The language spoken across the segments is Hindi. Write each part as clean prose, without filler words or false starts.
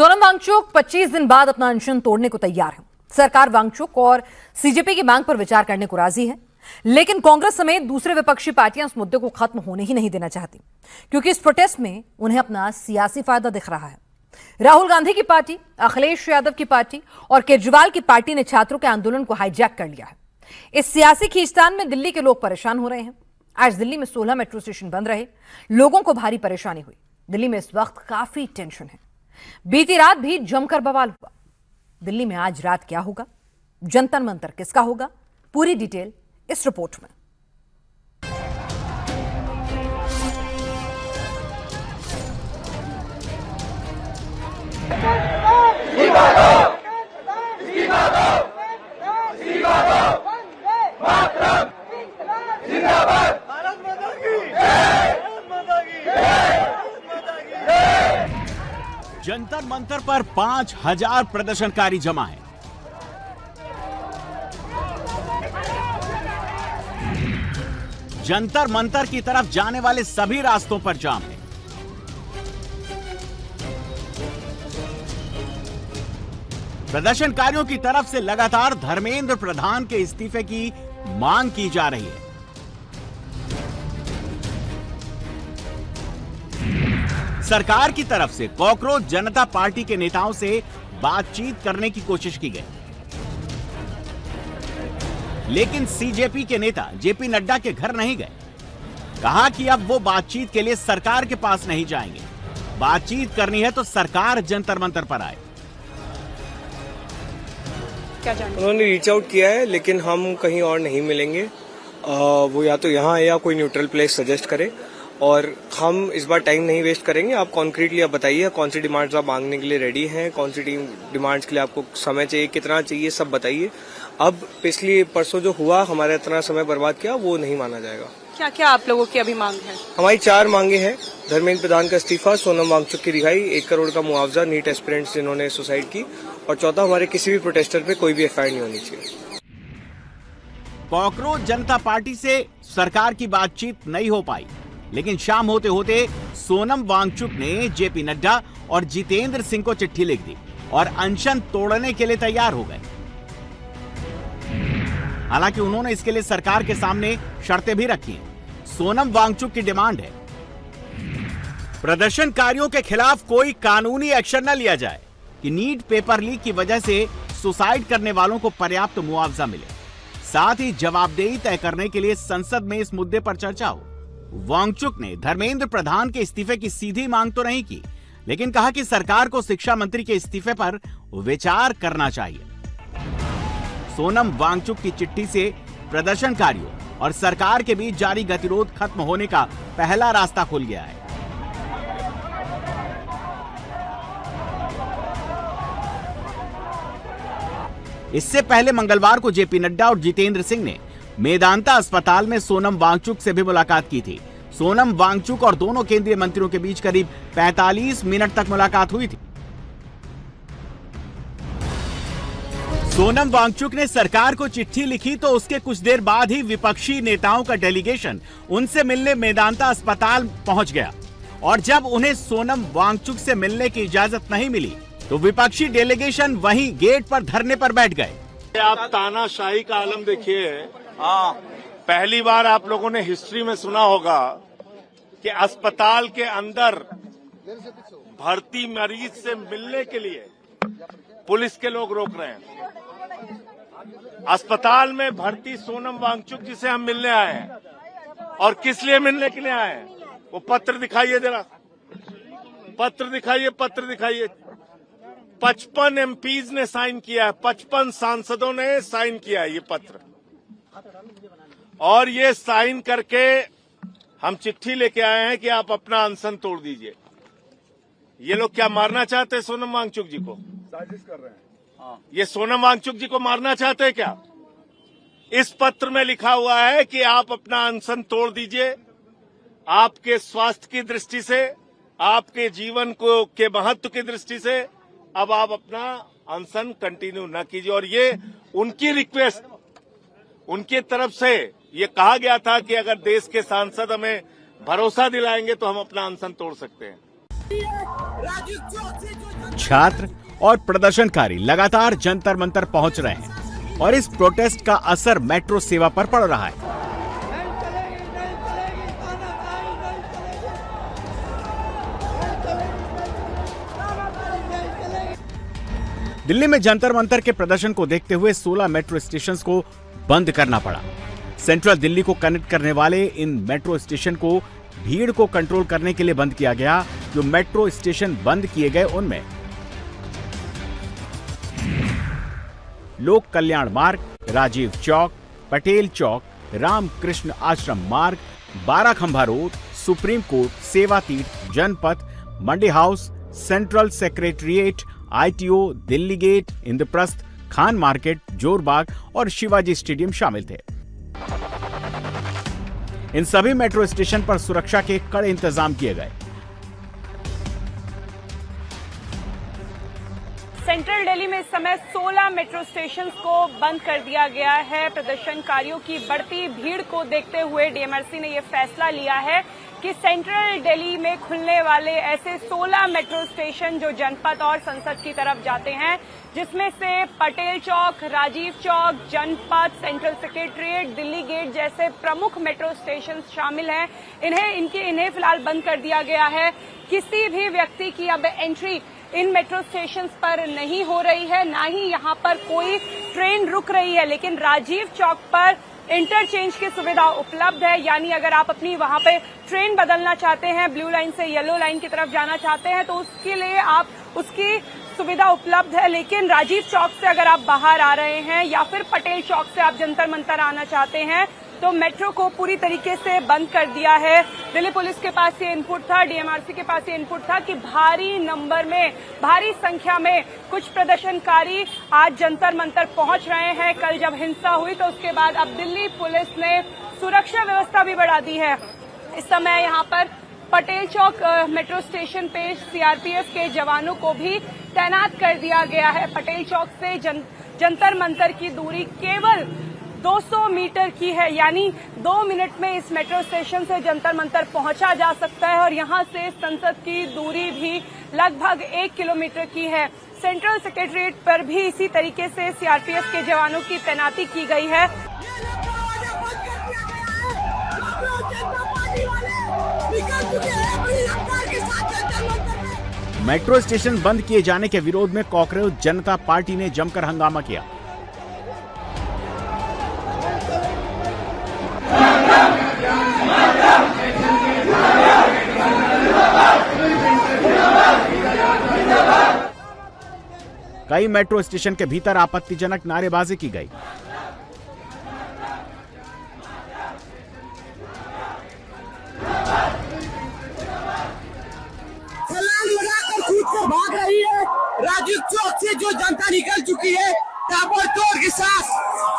सोनम वांगचुक 25 दिन बाद अपना अनशन तोड़ने को तैयार है। सरकार वांगचुक और सीजेपी की मांग पर विचार करने को राजी है, लेकिन कांग्रेस समेत दूसरे विपक्षी पार्टियां इस मुद्दे को खत्म होने ही नहीं देना चाहती, क्योंकि इस प्रोटेस्ट में उन्हें अपना सियासी फायदा दिख रहा है। राहुल गांधी की पार्टी, अखिलेश यादव की पार्टी और केजरीवाल की पार्टी ने छात्रों के आंदोलन को हाईजैक कर लिया है। इस सियासी खींचतान में दिल्ली के लोग परेशान हो रहे हैं। आज दिल्ली में 16 मेट्रो स्टेशन बंद रहे, लोगों को भारी परेशानी हुई। दिल्ली में इस वक्त काफी टेंशन है। बीती रात भी जमकर बवाल हुआ। दिल्ली में आज रात क्या होगा, जंतर मंतर किसका होगा, पूरी डिटेल इस रिपोर्ट में। जंतर मंतर पर 5000 प्रदर्शनकारी जमा हैं। जंतर मंतर की तरफ जाने वाले सभी रास्तों पर जाम है। प्रदर्शनकारियों की तरफ से लगातार धर्मेंद्र प्रधान के इस्तीफे की मांग की जा रही है। सरकार की तरफ से कॉकरोच जनता पार्टी के नेताओं से बातचीत करने की कोशिश की गई, लेकिन सीजेपी के नेता जेपी नड्डा के घर नहीं गए। कहा कि अब वो बातचीत के लिए सरकार के पास नहीं जाएंगे। बातचीत करनी है तो सरकार जंतर मंतर पर आए। उन्होंने रीच आउट किया है, लेकिन हम कहीं और नहीं मिलेंगे। वो या तो यहाँ है या कोई न्यूट्रल प्लेस सजेस्ट करे, और हम इस बार टाइम नहीं वेस्ट करेंगे। आप कॉन्क्रीटली आप बताइए कौन सी डिमांड्स आप मांगने के लिए रेडी हैं, कौन सी डिमांड्स के लिए आपको समय चाहिए, कितना चाहिए, सब बताइए। अब पिछली परसों जो हुआ, हमारा इतना समय बर्बाद किया, वो नहीं माना जाएगा। क्या क्या आप लोगों की अभी मांग है? हमारी 4 मांगे हैं। धर्मेंद्र प्रधान का इस्तीफा, सोनम वांगचुक की रिहाई, 1 करोड़ का मुआवजा नीट एस्पिरेंट्स जिन्होंने सुसाइड की, और चौथा हमारे किसी भी प्रोटेस्टर पे कोई भी एफआईआर नहीं होनी चाहिए। कॉकरोच जनता पार्टी से सरकार की बातचीत नहीं हो पाई, लेकिन शाम होते होते सोनम वांगचुक ने जेपी नड्डा और जितेंद्र सिंह को चिट्ठी लिख दी और अनशन तोड़ने के लिए तैयार हो गए। हालांकि उन्होंने इसके लिए सरकार के सामने शर्तें भी रखी हैं। सोनम वांगचुक की डिमांड है प्रदर्शनकारियों के खिलाफ कोई कानूनी एक्शन न लिया जाए, कि नीट पेपर लीक की वजह से सुसाइड करने वालों को पर्याप्त मुआवजा मिले, साथ ही जवाबदेही तय करने के लिए संसद में इस मुद्दे पर चर्चा हो। वांगचुक ने धर्मेंद्र प्रधान के इस्तीफे की सीधी मांग तो नहीं की, लेकिन कहा कि सरकार को शिक्षा मंत्री के इस्तीफे पर विचार करना चाहिए। सोनम वांगचुक की चिट्ठी से प्रदर्शनकारियों और सरकार के बीच जारी गतिरोध खत्म होने का पहला रास्ता खुल गया है। इससे पहले मंगलवार को जेपी नड्डा और जितेंद्र सिंह ने मेदांता अस्पताल में सोनम वांगचुक से भी मुलाकात की थी। सोनम वांगचुक और दोनों केंद्रीय मंत्रियों के बीच करीब 45 मिनट तक मुलाकात हुई थी। सोनम वांगचुक ने सरकार को चिट्ठी लिखी तो उसके कुछ देर बाद ही विपक्षी नेताओं का डेलीगेशन उनसे मिलने मेदांता अस्पताल पहुंच गया, और जब उन्हें सोनम वांगचुक से मिलने की इजाजत नहीं मिली तो विपक्षी डेलीगेशन वहीं गेट पर धरने पर बैठ गए। आप तानाशाही का आलम देखिए। पहली बार आप लोगों ने हिस्ट्री में सुना होगा कि अस्पताल के अंदर भर्ती मरीज से मिलने के लिए पुलिस के लोग रोक रहे हैं। अस्पताल में भर्ती सोनम वांगचुक जी से हम मिलने आए हैं, और किस लिए मिलने के लिए आए हैं? वो पत्र दिखाइए जरा, पत्र दिखाइए, पत्र दिखाइए। 55 एमपीज ने साइन किया है, 55 सांसदों ने साइन किया है ये पत्र, और ये साइन करके हम चिट्ठी लेके आए हैं कि आप अपना अनशन तोड़ दीजिए। ये लोग क्या मारना चाहते हैं सोनम वांगचुक जी को? साजिश कर रहे हैं। ये सोनम वांगचुक जी को मारना चाहते हैं क्या? इस पत्र में लिखा हुआ है कि आप अपना अनशन तोड़ दीजिए। आपके स्वास्थ्य की दृष्टि से, आपके जीवन को के महत्व की दृष्टि से अब आप अपना अनशन कंटिन्यू न कीजिए। और ये उनकी रिक्वेस्ट, उनकी तरफ से ये कहा गया था कि अगर देश के सांसद हमें भरोसा दिलाएंगे तो हम अपना अनशन तोड़ सकते हैं। छात्र और प्रदर्शनकारी लगातार जंतर मंतर पहुंच रहे हैं और इस प्रोटेस्ट का असर मेट्रो सेवा पर पड़ रहा है। दिल्ली में जंतर मंतर के प्रदर्शन को देखते हुए 16 मेट्रो स्टेशन को बंद करना पड़ा। सेंट्रल दिल्ली को कनेक्ट करने वाले इन मेट्रो स्टेशन को भीड़ को कंट्रोल करने के लिए बंद किया गया। जो मेट्रो स्टेशन बंद किए गए उनमें लोक कल्याण मार्ग, राजीव चौक, पटेल चौक, रामकृष्ण आश्रम मार्ग, 12 खंभा road, supreme Court, Seva Tirth, Janpath, Mandi House, Central Secretariat, ITO, Delhi Gate, Indraprastha, Khan Market, Jorbagh और शिवाजी स्टेडियम शामिल थे। इन सभी मेट्रो स्टेशन पर सुरक्षा के कड़े इंतजाम किए गए। सेंट्रल दिल्ली में इस समय 16 मेट्रो स्टेशंस को बंद कर दिया गया है। प्रदर्शनकारियों की बढ़ती भीड़ को देखते हुए डीएमआरसी ने यह फैसला लिया है कि सेंट्रल दिल्ली में खुलने वाले ऐसे 16 मेट्रो स्टेशन जो जनपथ और संसद की तरफ जाते हैं, जिसमें से पटेल चौक, राजीव चौक, जनपथ, सेंट्रल सेक्रेटरिएट, दिल्ली गेट जैसे प्रमुख मेट्रो स्टेशन शामिल हैं, इन्हें फिलहाल बंद कर दिया गया है। किसी भी व्यक्ति की अब एंट्री इन मेट्रो स्टेशन पर नहीं हो रही है, ना ही यहाँ पर कोई ट्रेन रुक रही है। लेकिन राजीव चौक पर इंटरचेंज की सुविधा उपलब्ध है, यानी अगर आप अपनी वहां पे ट्रेन बदलना चाहते हैं, ब्लू लाइन से येलो लाइन की तरफ जाना चाहते हैं, तो उसके लिए आप उसकी सुविधा उपलब्ध है। लेकिन राजीव चौक से अगर आप बाहर आ रहे हैं या फिर पटेल चौक से आप जंतर मंतर आना चाहते हैं, तो मेट्रो को पूरी तरीके से बंद कर दिया है। दिल्ली पुलिस के पास ये इनपुट था, डीएमआरसी के पास ये इनपुट था कि भारी संख्या में कुछ प्रदर्शनकारी आज जंतर मंतर पहुंच रहे हैं। कल जब हिंसा हुई तो उसके बाद अब दिल्ली पुलिस ने सुरक्षा व्यवस्था भी बढ़ा दी है। इस समय यहाँ पर पटेल चौक मेट्रो स्टेशन पे सीआरपीएफ के जवानों को भी तैनात कर दिया गया है। पटेल चौक से जंतर मंतर की दूरी केवल 200 मीटर की है, यानी 2 मिनट में इस मेट्रो स्टेशन से जंतर मंतर पहुंचा जा सकता है और यहां से संसद की दूरी भी लगभग 1 किलोमीटर की है। सेंट्रल सेक्रेटरिएट पर भी इसी तरीके से सीआरपीएफ के जवानों की तैनाती की गई है। मेट्रो स्टेशन बंद किए जाने के विरोध में कॉकरोच जनता पार्टी ने जमकर हंगामा किया। कई मेट्रो स्टेशन के भीतर आपत्तिजनक नारेबाजी की गई। छलांग लगाकर कूद कर भाग रही है। राजीव चौक से जो जनता निकल चुकी है ताबड़तोड़ के साथ,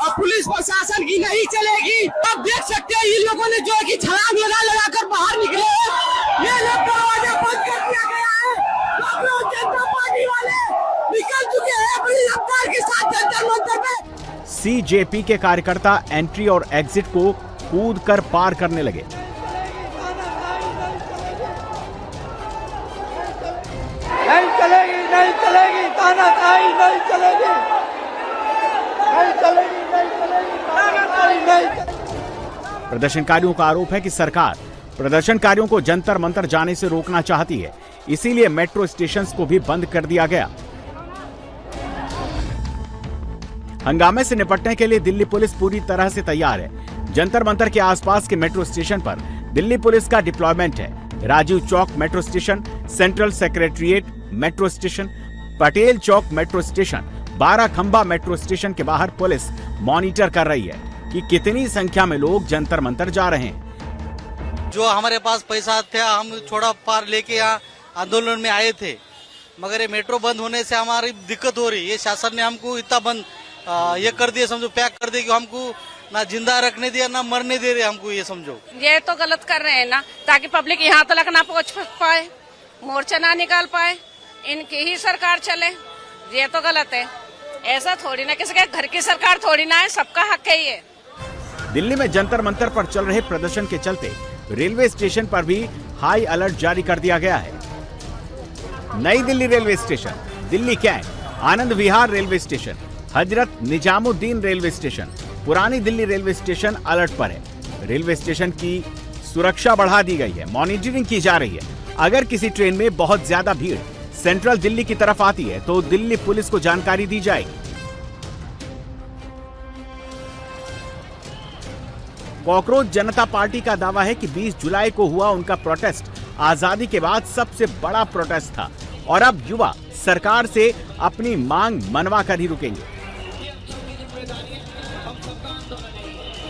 और पुलिस प्रशासन की नहीं चलेगी। आप देख सकते हैं इन लोगों ने जो है कि छलांग लगा कर बाहर निकले हैं। ये लोग दरवाजा बंद कर दिया गया है। जनता पार्टी वाले निकल चुके हैं अपनी रफ्तार के साथ जंतर मंतर पे। सीजेपी के कार्यकर्ता एंट्री और एग्जिट को कूद कर पार करने लगे। नहीं चलेगी, नहीं चलेगी, तानाशाही नहीं चलेगी, नहीं चलेगी, नहीं चलेगी, तानाशाही नहीं चलेगी। प्रदर्शनकारियों का आरोप है कि सरकार प्रदर्शनकारियों को जंतर मंतर जाने से रोकना चाहती है, इसीलिए मेट्रो स्टेशंस को भी बंद कर दिया गया। हंगामे से निपटने के लिए दिल्ली पुलिस पूरी तरह से तैयार है। जंतर मंतर के आसपास के मेट्रो स्टेशन पर दिल्ली पुलिस का डिप्लॉयमेंट है। Rajiv Chowk metro station, Central Secretariat metro station, Patel Chowk metro station, 12 Khamba metro station के बाहर पुलिस मॉनिटर कर रही है कि कितनी संख्या में लोग जंतर मंतर जा रहे हैं। जो हमारे पास पैसा था, हम थोड़ा पार लेके यहाँ आंदोलन में आए थे, मगर ये मेट्रो बंद होने से हमारी दिक्कत हो रही है। शासन ने हमको इतना बंद ये कर दिया, समझो पैक कर दिया कि हमको ना जिंदा रखने दिया ना मरने दे रहे हमको, ये समझो। ये तो गलत कर रहे हैं ना, ताकि पब्लिक यहाँ तक ना पहुँच पाए, मोर्चा ना निकाल पाए, इनकी ही सरकार चले। ये तो गलत है। ऐसा थोड़ी ना, किसी के घर की सरकार थोड़ी ना है, सबका हक है ये। दिल्ली में जंतर मंतर पर चल रहे प्रदर्शन के चलते रेलवे स्टेशन पर भी हाई अलर्ट जारी कर दिया गया है। New Delhi railway station, Delhi Cantt, Anand Vihar railway station, Hazrat Nizamuddin railway station, पुरानी दिल्ली रेलवे स्टेशन अलर्ट पर है। रेलवे स्टेशन की सुरक्षा बढ़ा दी गई है, मॉनिटरिंग की जा रही है। अगर किसी ट्रेन में बहुत ज्यादा भीड़ सेंट्रल दिल्ली की तरफ आती है तो दिल्ली पुलिस को जानकारी दी जाएगी। कॉकरोच जनता पार्टी का दावा है कि 20 जुलाई को हुआ उनका प्रोटेस्ट आजादी के बाद सबसे बड़ा प्रोटेस्ट था और अब युवा सरकार से अपनी मांग मनवा कर ही रुकेंगे।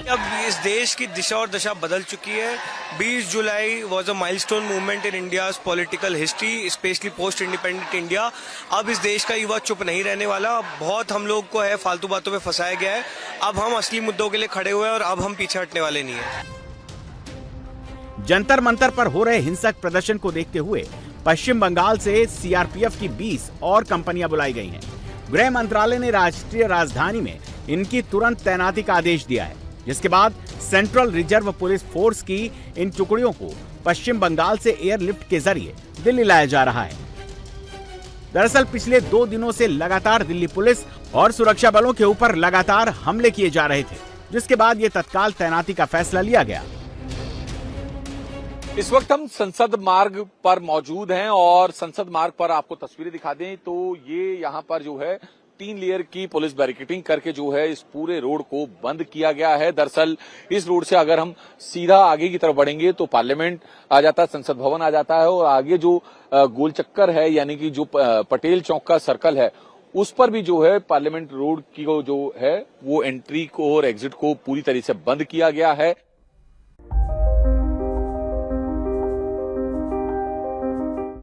अब इस देश की दिशा और दशा बदल चुकी है। 20 July was a milestone movement in India's political history, specially post independent India. अब इस देश का युवा चुप नहीं रहने वाला। बहुत हम लोग को है फालतू बातों में फंसाया गया है। अब हम असली मुद्दों के लिए खड़े हुए हैं और अब हम पीछे हटने वाले नहीं है। जंतर मंतर पर हो रहे हिंसक प्रदर्शन को देखते हुए पश्चिम बंगाल से सीआरपीएफ की 20 और कंपनियां बुलाई गई हैं। गृह मंत्रालय ने राष्ट्रीय राजधानी में इनकी तुरंत तैनाती का आदेश दिया है, जिसके बाद सेंट्रल रिजर्व पुलिस फोर्स की इन टुकड़ियों को पश्चिम बंगाल से एयरलिफ्ट के जरिए दिल्ली लाया जा रहा है। दरअसल पिछले 2 दिनों से लगातार दिल्ली पुलिस और सुरक्षा बलों के ऊपर लगातार हमले किए जा रहे थे, जिसके बाद ये तत्काल तैनाती का फैसला लिया गया। इस वक्त हम संसद मार्ग पर मौजूद हैं और संसद मार्ग पर आपको तस्वीरें दिखा दें तो ये यहाँ पर जो है 3 लेयर की पुलिस बैरिकेडिंग करके जो है इस पूरे रोड को बंद किया गया है। दरअसल इस रोड से अगर हम सीधा आगे की तरफ बढ़ेंगे तो पार्लियामेंट आ जाता है, संसद भवन आ जाता है और आगे जो गोल चक्कर है यानी कि जो पटेल चौक का सर्कल है उस पर भी जो है पार्लियामेंट रोड की जो है वो एंट्री को और एग्जिट को पूरी तरह से बंद किया गया है।